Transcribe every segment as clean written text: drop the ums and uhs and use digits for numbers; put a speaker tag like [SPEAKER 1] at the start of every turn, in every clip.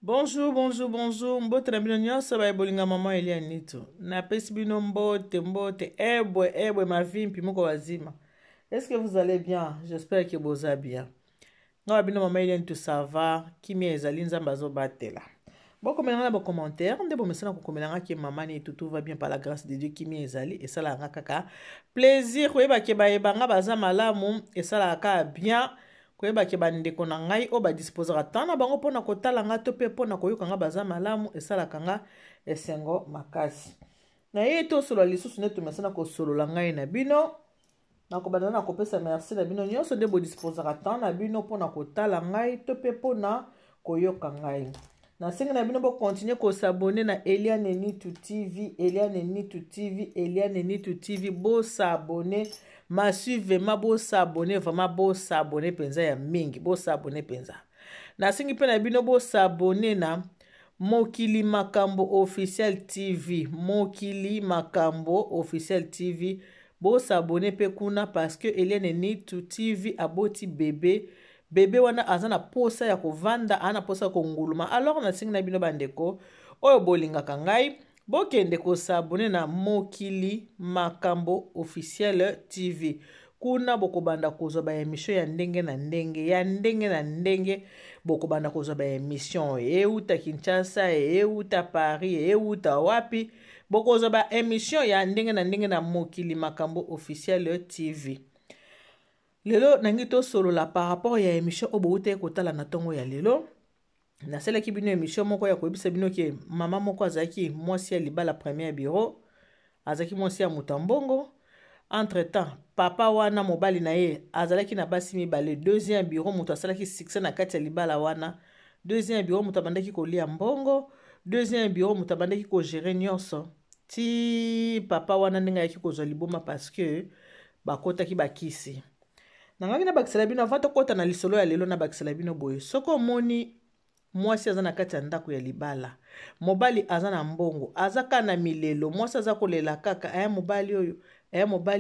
[SPEAKER 1] Bonjour, bonjour, bonjour. Mbote na bino nyonso bolinga mama Elia Nito. Napesi bino mbote. Ebwe mavimpi moko wazima. Est-ce que vous allez bien? J'espère que vous allez bien. Nga bino mama Elia Nito ça va. Kimia ezali nzamba zo batela. Bokomela na bo commentaire, nde bomesana ko komela ke mama ni tout va bien par la grâce de Dieu kimia ezali et ça la nga kaka. Plaisir koyeba ke bayeba nga baza malamu et ça la ka bien. Koyeba ke bandeko na ngai o badisposera tan na bango mpona kotala nga to mpe mpona koyoka nga baza malamu esalaka nga esengo makasi na ye tosolola lisusu nde tomesana kosolola ngai na bino nakobanda na kopesa merci na bino nyonso nde bodisposera tan na bino mpona kotala ngai to mpe mpona koyoka ngai nasengi na bino bokontinue kosabone na Eliane Nitu TV Eliane Nitu TV bosabone masuive ma bosabone vraiment bosabone penza ya mingi bosabone penza nasengi mpe na bino bosabone na Mokili Makambo Officiel TV bosabone mpe kuna parce que Eliane Nitu TV aboti bebe wana azana posa ya kovanda ana posa ya konguluma alors nasengi na bino bandeko oyo bolingaka ngai bokende kosabone na Mokili Makambo Officiel TV kuna bokobanda kozwa ba émission ya ndenge na ndenge bokobanda kozwa ba émission euta Kinshasa euta Paris euta wapi bokozwa ba émission ya ndenge na Mokili Makambo Officiel TV. Lelo nangi to solola par rapport ya émission obouté kotala na tongo ya lelo naselaki bino émission moko ya koyebisa bino ke mama moko azaki mwasi ya libala premier bureau azaki mwasi ya mutambongo entre temps papa wana mobali na ye azalaki na basi mibale deuxième bureau muto asalaki succès na kati ya libala wana deuxième bureau muto abandaki kolia mbongo deuxième bureau muto abandaki ko gérer nyonso ti papa wana ndenge ayaki kozwa liboma parce que bakotaki bakisi nangaki na bakisela bino avant tokota na lisolo ya lelo na bakisela bino boye soko omoni mwasi aza na kati ya ndako ya libala mobali aza na mbongo aza kaka na milelo mwasi aza kolela kaka aya mobali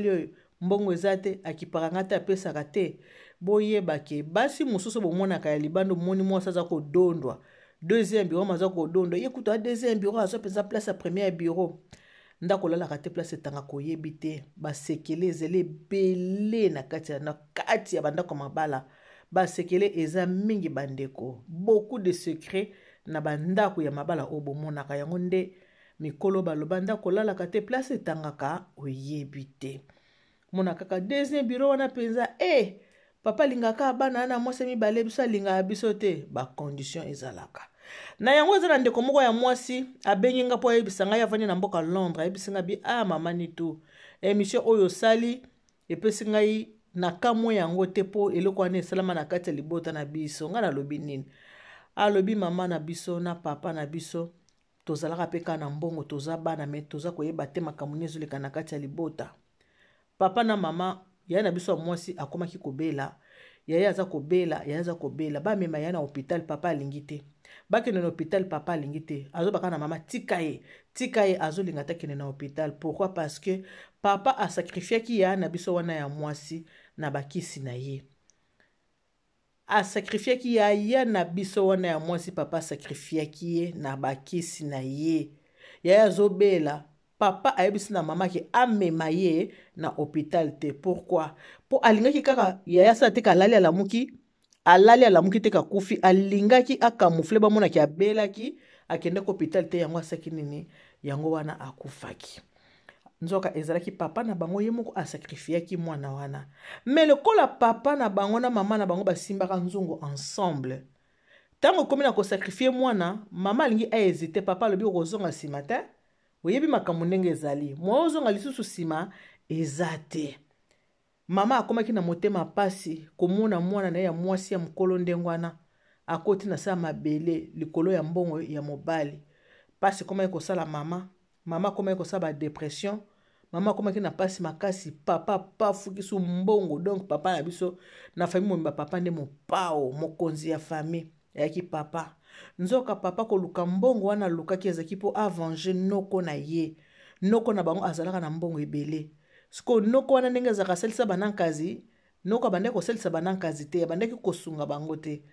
[SPEAKER 1] oyo mbongo eza te akipaka nga te apesaka te boyebake basi mosusu bomonaka ya libanda omoni mwasi aza kodondwa deuxième bureau aza kodondwa ye kutu a deuxième bureau azwa mpenza place ya premier bureau ndako olalaka te place etanga koyebi te basekele ezele ebele na kati ya bandako mabala basekele eza mingi bandeko beaucoup de secret na bandako ya mabala oyo bomonaka yango nde mikolo baloba ndako olalaka te place etangaka oyebi te mona kaka deuxième bureau wana mpenza papa alingaka bana na mwasi mibale biso alingaka biso te bacondition ezalaka na yango eza na ndeko moko ya mwasi abengi nga mpo ayebisa ngai avandi na mboka Londres ayebisi nga bi mama Nitu émission oyo osali epesi ngai na kamwe yango te mpo eloko wana esalama na kati ya libota na biso nga nalobi nini alobi mama na biso na papa na biso tozalaka mpe kaka na mbongo toza bana me toza koyeba te makambo nini ezoleka na kati ya libota papa na mama yaya na biso ya mwasi akomaki kobela yaya aza kobela bamema yaya na hôpital papa alingi te bakende na hôpital papa alingi te azobaka na mama tika ye azolinga te akende na hôpital pourquoi parce que papa asacrifiaki yaya na biso wana ya mwasi na bakisi na ye asacrifiaki yaya na biso wana ya mwasi papa asacrifiaki ye na bakisi na ye yaya azobela papa ayebisi na mama ke amema ye na hôpital te pourquoi po alingaki kaka yaya sala te kalali alamuki te kakufi alingaki akamufle bamonaki abelaki akende ko hôpital te yango asaki nini yango wana akufaki nzoka ezalaki papa na bango ye moko asacrifiaki mwana wana mais lokola papa na bango na mama na bango basimbaka nzungu ensemble tango komi na kosakrifie mwana mama alingi ahésite papa alobi okozonga nsima te oyebi makambo ndenge ezali mwa ozonga lisusu nsima eza te mama akomaki na motema pasi komona mwana na ye ya mwasi ya mokolo ndenge wana akoti na sa mabele likolo ya mbongo ya mobali pasi komaki kosala mama akomaki kosala badepression mama akomaki na pasi makasi papa pafukisu mbongo donc papa na biso na famille momba papa nde mopao mokonzi ya famille yaki papa nzoka papa koluka mbongo wana lukaki ezaki po avanger noko na ye noko na bango azalaka na mbongo ebele siko noko wana ndenge azaka salisa banankazi noko abandaki kosalisa banankazi te abandaki kosunga bango te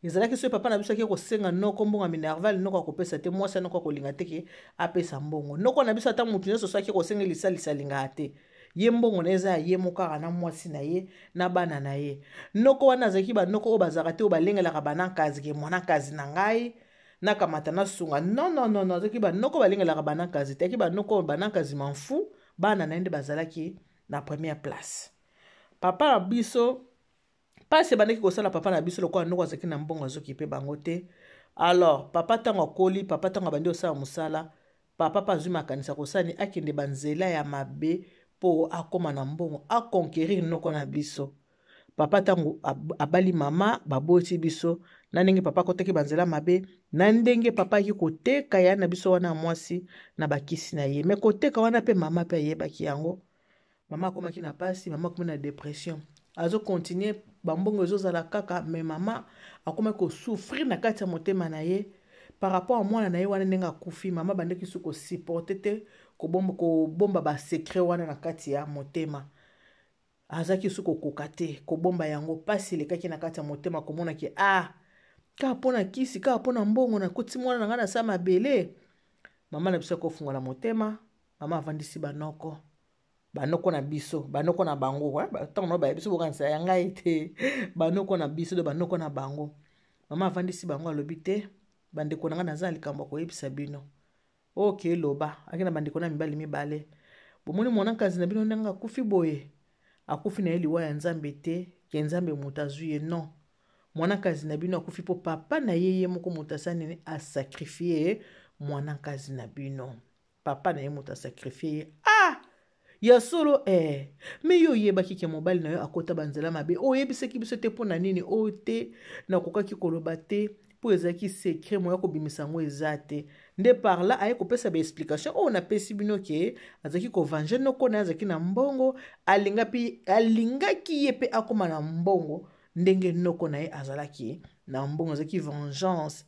[SPEAKER 1] ezalaki so papa na biso aki kosenga noko mbongo minerval noko akopesa te mwasi noko akolinga te ke apesa mbongo noko na biso ata mutu nyonso so aki kosenga lisalisa alingaka te ye mbongo na eza ya ye moko kaka na mwasi na ye na bana na ye noko wana azalaki banoko oyo bazalaka te oyo balengelaka banankazi ke mwanankazi na ngai nakamata nasunga non azalaki banoko balengelaka banankazi te aki banoko oyo banankazi manfu bana na ye nde bazalaki na première place papa na biso pasi bandaki kosala papa na biso lokola noko azalaki na mbongo azoki pe bango te alors papa ntango akoli papa ntango abandi kosala mosala papa mpe azwi makanisa kosala akende banzela ya mabe mpo akóma na mbongo akonquérir noko na biso papa ntango abali mama baboti biso na ndenge papa akotaki banzela mabe na ndenge papa aki koteka ya na biso wana mwasi na bakisi na ye me koteka wana mpe mama mpe ayebaki yango mama akomaki na pasi mama akomi na dépression azokontinue bambongo ezozala kaka me mama akomaki kosouffrir na kati ya motema na ye par rapport à mwana na ye wana ndenge akufi mama bandeki su kosupporte te kobomba basekret wana na kati ya motema azalaki su kokoka te kobomba yango pasi elekaki na kati ya motema komonaki kaka mpona kisi kaka mpona mbongo nakoti mwana na ngai na sa mabele mama na biso akofungola motema mama avandisi banoko na biso banoko na bango ntango no bayebi biso bokanisa ya ngai te banoko na biso to banoko na bango mama avandisi bango alobi te bandeko na ngai naza likambo koyebisa bino oke loba aki na bandeko na mibali mibale bomoni mwanankazi na bino ndenge akufi boye akufi na ye liwa ya nzambe te ke nzambe moto azwi ye non mwanankazi na bino akufi mpo papa na ye moko moto asali nini asakrifie mwanankazi na bino papa na ye moto asakrifie ye ya solo me yo oyebaki ke mobali na yo akota banzela mabe oyebisaki biso te mpo na nini oyo te nakokaki koloba te mpo ezalaki sekret moya kobimisa yango eza te nde par là aye kopesa baexplication oyo napesi bino ke azalaki kovange noko na ye azalaki na mbongo alingaki ye mpe akóma na mbongo ndenge noko na ye azalaki na mbongo azalaki vengeance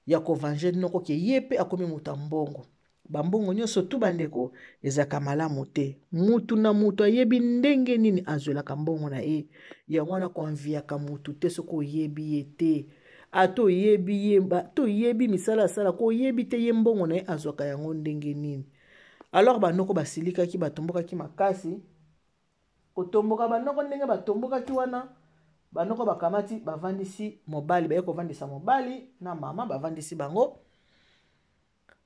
[SPEAKER 1] ya kovange noko ke ye mpe akómi moto ya mbongo bambongo nyonso tu bandeko ezaka malamu te mutu na mutu ayebi ndenge nini azwelaka mbongo na ye yango wana koanviaka mutu te soki oyebi ye te ata oyebi ye to oyebi misala asala ko oyebi te ye mbongo na ye azwaka yango ndenge nini alors banoko basilikaki batombokaki makasi kotomboka banoko ndenge batombokaki wana banoko bakamati bavandisi mobali baye kovandisa mobali na mama bavandisi bango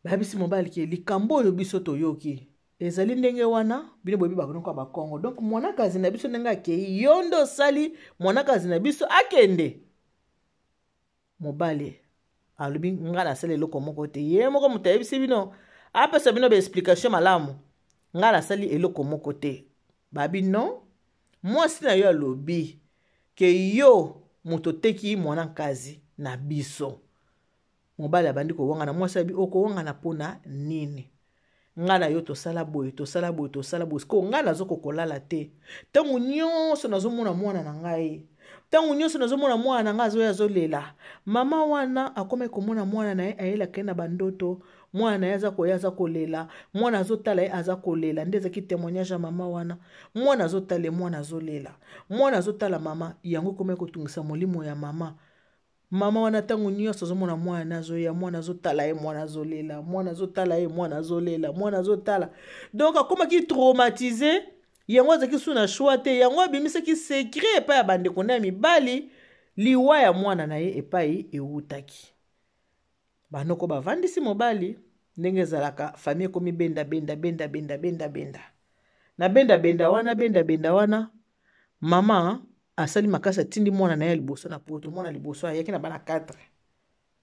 [SPEAKER 1] babisi mobali ke likambo oyo biso toyoki ezali ndenge wana bino boyebi banoko bakongo donc mwanakazi na biso ndenge akei yo nde osali mwanakazi na biso akende mobali alobi nga nasali eloko moko te ye moko moto ayebisi bino apesa bino baexplication malamu nga nasali eloko moko te babi non mwasi na yo alobi ke yo moto teki mwanakazi na biso mobali abandi kowangana mwasi abi okowangana mpona nini nga na yo tosala boye tosala boye tosala boye siko nga nazokokolala te ntango nyonso nazomona mwana na ngai ntango nyonso nazomona mwana na ngai azoya azolela mama wana akomai komona mwana na ye ayelaka ye na bandoto mwana na ye aza koya aza kolela mwana azotala ye aza kolela nde ezalaki témoignage ya mama wana mwana azotala ye mwana azolela mwana azotala mama yango ekomai kotungisa molimo ya mama mama wana ntango nyonso azomona mwana azoya mwana azotala ye mwana azolela mwana azotala ye mwana azolela mwana azotala donc akomaki traumatisé yango azalaki su na shwa te yango abimisaki sekret epai ya bandeko na ya mibali liwa ya mwana na ye epai ewutaki banoko bavandisi mobali ndenge ezalaka famille ekomi benda na benda wana mama asali makasi atindi mwana na ye liboso na poto mwana liboso ayaki na bana 4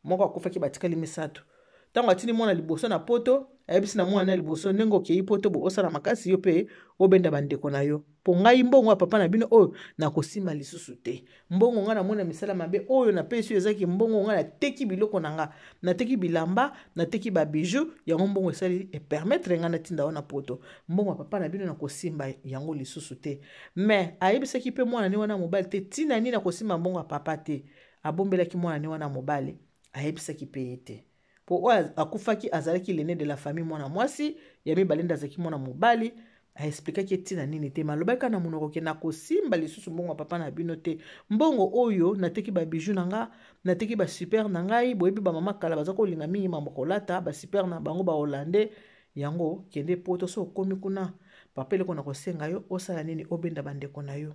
[SPEAKER 1] moko akufaki batikali misato ntango atindi mwana liboso na poto ayebisi na mwana na liboso ndenge okei poto bo osala makasi yo mpe obenda bandeko na yo mpo ngai mbongo ya papa na bino oyo nakosimba lisusu te mbongo ngai namona misala mabe oyo napesi yo ezalaki mbongo ngai nateki biloko na nga nateki bilamba nateki babiju yango mbongo esali epermettre ngai natinda wana poto mbongo ya papa na bino nakosimba yango lisusu te me ayebisaki mpe mwana ne wana mobali te ntina nini nakosimba mbongo ya papa te abombelaki mwana ne wana mobali ayebisaki mpe ye te po oyo akufaki azalaki l'aîné de la famille mwana mwasi ya mibale nde azalaki mwana mobali aexplikaki ntina nini te malobaki na monoko ke nakosimba lisusu mbongo ya papa na bino te mbongo oyo nateki babiju na nga nateki basuper na ngai boyebi bamama kala baza kolinga mingi mambo kolata basuper na bango baholande yango kende poto so okomi kuna papa eleko na kosenga yo osala nini obenda bandeko na yo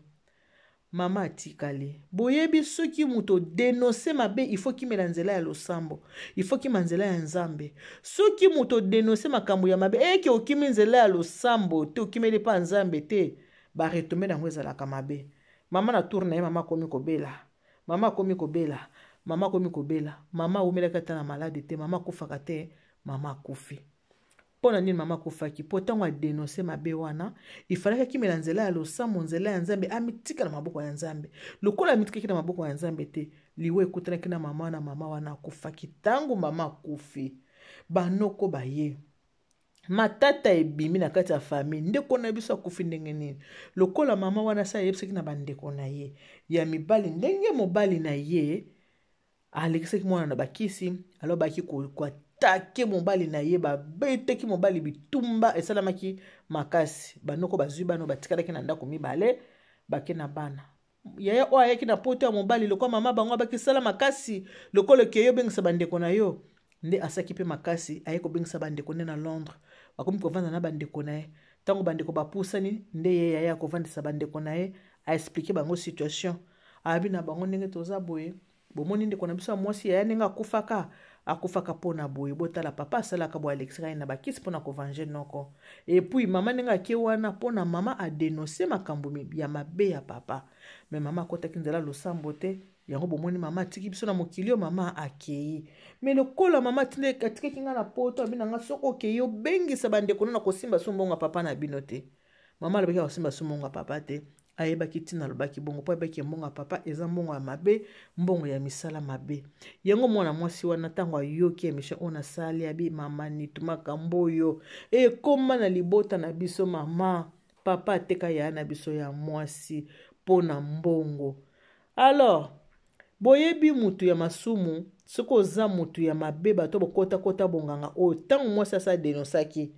[SPEAKER 1] mama atikali boyebi soki muto denonse mabe ifo kimela nzela ya losambo ifo kima nzela ya nzambe soki muto denonse makambo ya mabe eke okimi nzela ya losambo te okimeli pa nzambe te baretombe nango ezalaka mabe mama na tour na ye mama akomi kobela mama akomi kobela mama akomi kobela mama aumelaka ata na malade te mama akufaka te mama akufi pona nini mama kufaki po tango adenonse mabe wana ifalaki akimela nzela ya losambo nzela ya nzambe amitika na maboko ya nzambe lokola amitikaki na maboko ya nzambe te liwe ekutanaki na mama wana akufaki tango mama akufi banoko baye matata ebimi na kati ya famille ndeko na biso akufi ndenge nini lokola mama wana sa yebisaki na bandeko na ye ya mibali ndenge mobali na ye alekisaki mwana na bakisi alo baki take mobali na ye babeteki mobali bitumba esalamaki makasi banoko bazwi bano batikalaki na ndako mibale bake na bana yaya oyo ayaki na poto ya mobali lokola mama bango abakisala makasi lokola ke yo bengisa bandeko na yo nde asaki pe makasi aye kobengisa bandeko nde na Londres bakomi kovanda na bandeko na ye ntango bandeko bapusani nde ye yaya akovandisa bandeko na ye aexplike bango situation abi na bango ndenge toza boye bomoni ndeko na biso ya mwasi yaya ndenge akufaka pona boye botala papa asalaka boye alexika na bakisi pona kovange noko epuis mama ndenge ake wana pona mama adenonse makambo ya mabe ya papa me mama akotaki nzela losambo te yango bomoni mama atiki biso na mokili mama akei me lokola mama atikaki nga na poto abina nga soko okei obengisa bandeko na kosimba so mbongo papa na bino te mama alobaki kosimba so mbongo papa te ayebaki ntina alobaki bongo po ayebaki mbongo ya papa eza mbongo ya mabe mbongo ya misala mabe yango mwana mwasi wana ntango ayoki emission oyo nasali abi mama nitu makambo oyo ekoma na libota na biso mama papa ateka yaya na biso ya mwasi pona mbongo alors boyebi mutu ya masumu soki oza mutu ya mabe bato bokota bonganga oyo ntango mwasi asa denosaki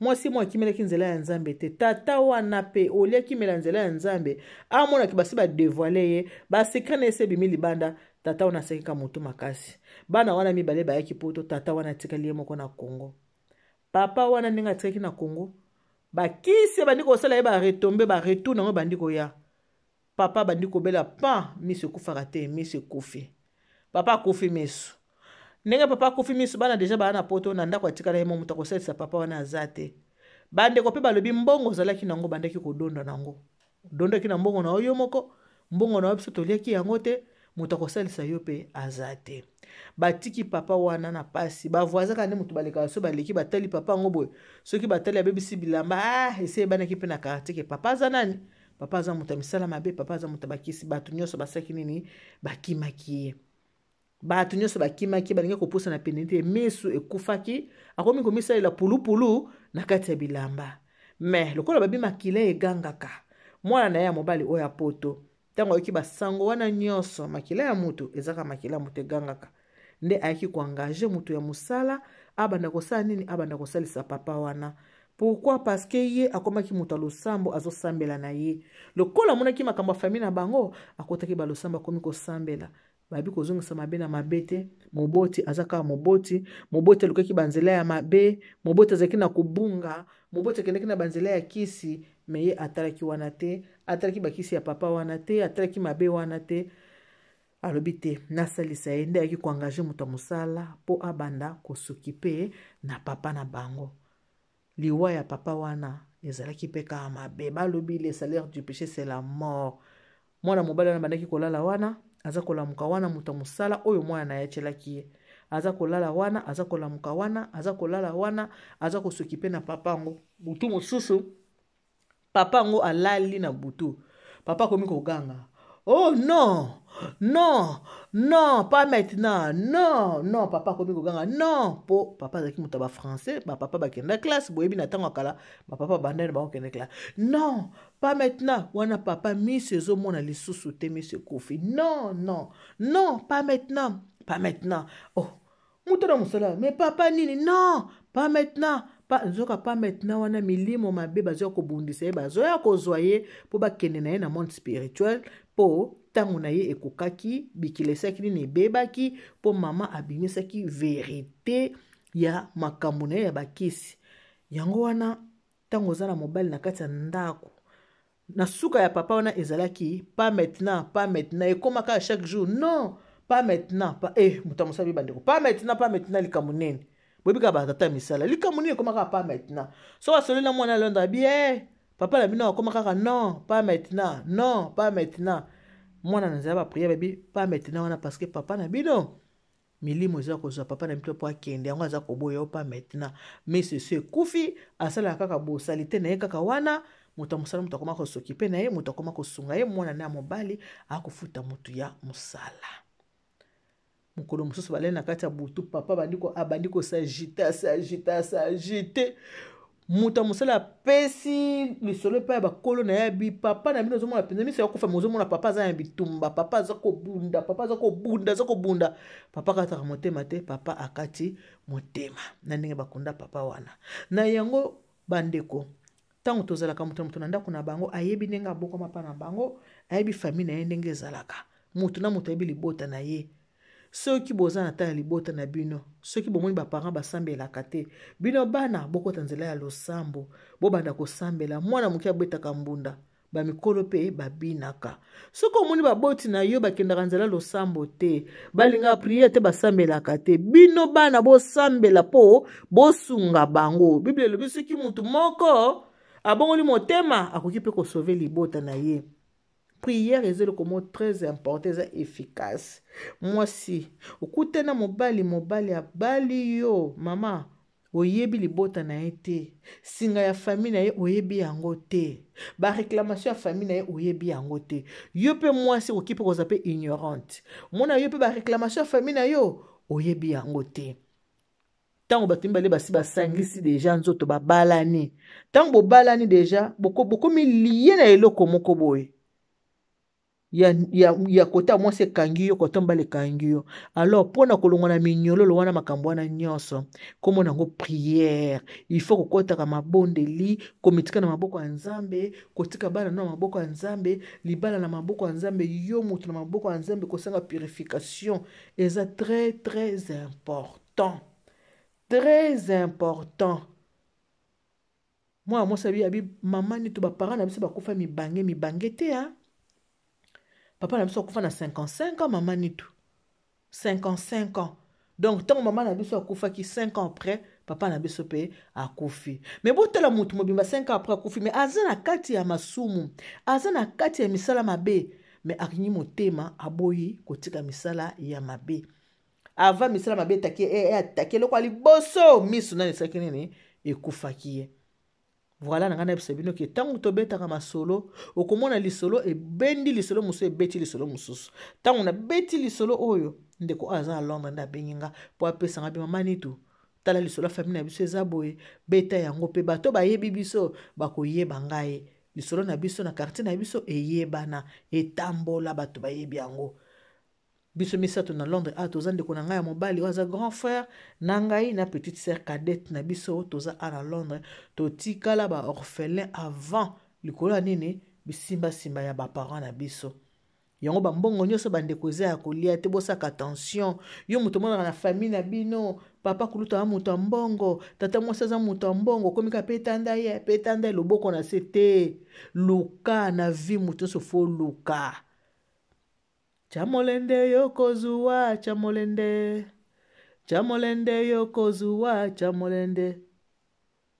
[SPEAKER 1] mwasi mwa akimelaki nzela ya nzambe te tata wana pe oli akimela nzela ya nzambe amonaki basi badevoile ye basekre na ese bimi libanda tata wana asekeka motu makasi bana wana mibale bayaki poto tata wana atikali ye moko na Congo papa wana ndenge atikaki na Congo bakisi bandi kosala ye baretombe baretour nango bandi koya papa bandi kobela pa miso ekufaka te miso ekufi papa akufi miso ndenge papa akufi miso bana deja bana na poto na ndako atikala ye moto akosalisa papa wana aza te bandeko mpe balobi mbongo ozalaki nango bandaki kodonda nango odondaki na mbongo na oyo moko mbongo na yo biso toliaki yango te moto akosalisa yo mpe aza te batiki papa wana na pasi bavoisin kande moto balekaka so baleki batali papa yango boye soki batali abebisi bilamba ese ebanaki mpe na karateke papa aza nani papa aza moto ya misala mabe papa aza moto bakisi bato nyonso basaki nini bakimaki ye bato nyonso bakimaki balingi kopusa na pene te misu ekufaki akomi komisalela pulupulu na kati ya bilamba me lokola babi makila egangaka mwana na ye ya mobali oyo apoto ntango ayoki basango wana nyonso makila ya mutu ezaka makila ya mutu egangaka nde ayaki koengage mutu ya mosala abanda kosala nini abanda kosalisa papa wana pourquoi parce que ye akomaki mutu alosambo azosambela na ye lokola amonaki makambo ya famille na bango akotaki balosambo akomi kosambela babi kozongisa mabe na mabe te moboti azaka moboti alukaki banzela ya mabe moboti azaki na kubunga moboti akendeki na banzela ya kisi me ye atalaki wana te atalaki bakisi ya papa wana te atalaki mabe wana te alobi te nasalisa ye nde ayaki koengage moto ya mosala po abanda kosokipe na papa na bango liwa ya papa wana ezalaki pe kaka mabe balobi le salaire du péché c'est la mort mwana mobali wana bandaki kolala wana aza kolamuka wana moto mosala oyo mwana na yachelaki ye aza kolala wana aza kolamuka wana aza kolala wana aza kosokipe na papa ngo butu mosusu papa ngo alali na butu papa komi koganga oh non pas maintenant non papa komi koganga non po papa azaki moto ba français ba papa bakenda classe boyebi na tango akala ba papa bandane ba okenda classe non pas maintenant wana papa miso ezomona lisusu te miso kofi non pas maintenant oh moto na mosala mais papa nini non pas maintenant nzoka pa maintenant wana milimo mabe bazoya kobundisa ye bazoya kozwa ye mpo bakende na ye na monde spirituel mpo ntango na ye ekokaki bikila esaki nini ebebaki mpo mama abimisaki verite ya makambo na ye ya bakisi yango wana ntango oza na mobali na kati ya ndako na suka ya papa wana ezalaki pas maintenant ekomaka chaque jour non pas maintenant moto amosabi bandeko pas maintenant likambo nene boyebika batata misala likambo nini ekomaka pas maintenant so asoli na mwana londra bi papa na bino akoma kaka non pas maintenant mwana na nzela bapriere babi pas maintenant wana parce que papa na bino milimo eza kozwa papa na bino mpo akende yango aza koboya yo pas maintenant mais sese ekufi asalaka kaka bosalite na ye kaka wana moto mosala moto akoma kosokipe na ye moto akoma kosunga ye mwana na ya mobali akofuta motu ya mosala mokolo mosusu balei na kati ya butu papa abandi kosagite moto mosala apesi lisolo epai ya bakolo na ye bi papa na bino ozomona mpenza miso ya kofa ozomona papa aza na bitumba papa aza kobunda papa akataka motema te papa akati motema na ndenge bakunda papa wana na yango bandeko ntango tozalaka moto na ndako na bango ayebi ndenge abokama mpa na bango ayebi famille na ye ndenge ezalaka moto na moto ayebi libota na ye soki boza na tala libota na bino soki bomoni baparent basambelaka te bino bana bokota nzela ya losambo bobanda kosambela mwana moke abetaka mbunda bamikolo mpe babinaka soki omoni baboti na yo bakendaka nzela losambo te balinga priere te basambelaka te bino bana bosambela mpo bosunga bango biblia elobi soki motu moko abongoli motema akoki mpe kosauve libota na ye prière est le mot très important, très efficace. Moi si, okute na mobali abali yo, mama, oyebi libota na ye te. Singa ya famille na ye oyebi yango te. Ba réclamation ya famille na ye oyebi yango te. Yo pe moi si okipe ko zape ignorante. Mona yo pe ba réclamation ya famille na yo oyebi yango te. Tango bato mibale basi basangisi deja nzoto babalani. Tango bobalani deja, boko mi liye na eloko moko boye. Ya kota mwasi ekangi yo kota mbala ekangi yo alors mpona kolongwa na minyololo wana makambo wana nyonso komona yango prière il faut kokotaka mabondeli komitika na maboko ya nzambe kotika bana na maboko ya nzambe libala na maboko ya nzambe yo moto na maboko ya nzambe kosanga purification eza très très important mwa mosabi abi mama nitu baparent na biso bakufa mibange te ha papa na biso akufa na 55 ans mama nitu 55 ans donc tant maman na biso akufaki 5 ans après papa na biso pe akufi mais botala mutu mobimba 5 ans après akufi mais aza na kati ya masumu aza na kati ya misala mabe mais akinyi motema aboyi kotika misala ya mabe ava misala mabe atake loko liboso misu na nesaki nini ekufaki ye. Voilà na ngana bisebino ke tangu tobetaka masolo okomona lisolo ebendi lisolo muso ebeti lisolo mususu tangu na beti lisolo oyo ndeko aza na Londres nda benyinga po apesa ngabi mama nitu tala lisolo famille na biso eza boye beta yango pe bato bayebi biso bakoyeba ngai lisolo na biso na quartier na biso eyebana etambola bato bayebi yango biso misato na Londres toza ndeko na ngai ya mobali oza grand frère na ngai na petite sœur cadette na biso toza na Londres totikala ba orphelin avant likolo nini bisimba ya ba parents na biso yango bambongo nyonso bandeko eza ya kolia te bosaka attention yo moto mona na famille na bino papa kuluta wa moto mbongo tata mwasi aza moto mbongo komika petanda ye loboko na sete luka na vie moto so fo luka chamolende yokozuwa chamolende yokozuwa chamolende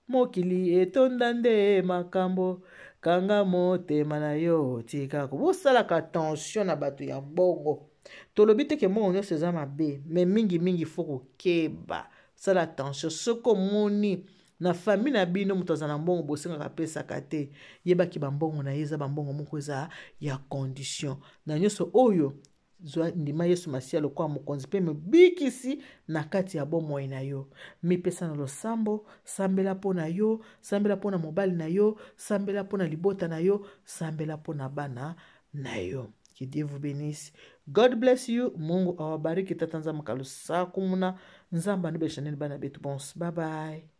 [SPEAKER 1] mokili etonda nde makambo kanga motema na yo tika kosalaka attention na bato ya bongo tolobi te ke mbongo nyonso eza mabe mais mingi fo kokeba sala attention soko moni na famille na bino moto aza na mbongo bosengaka pesaka te yebaki bambongo na ye eza bambongo moko eza ya condition na nyonso oyo zwa ndima Yesu Masiya lokwa mokonzi pe mebikisi na kati ya bomoi na yo mipesa na losambo sambela pona yo sambela pona mobali na yo sambela pona libota na yo sambela pona bana na yo. Que Dieu vous bénisse. God bless you. Mungu awabariki. Tatanza makalusa kumuna nzamba nube chanel bana betu bons. Bye bye.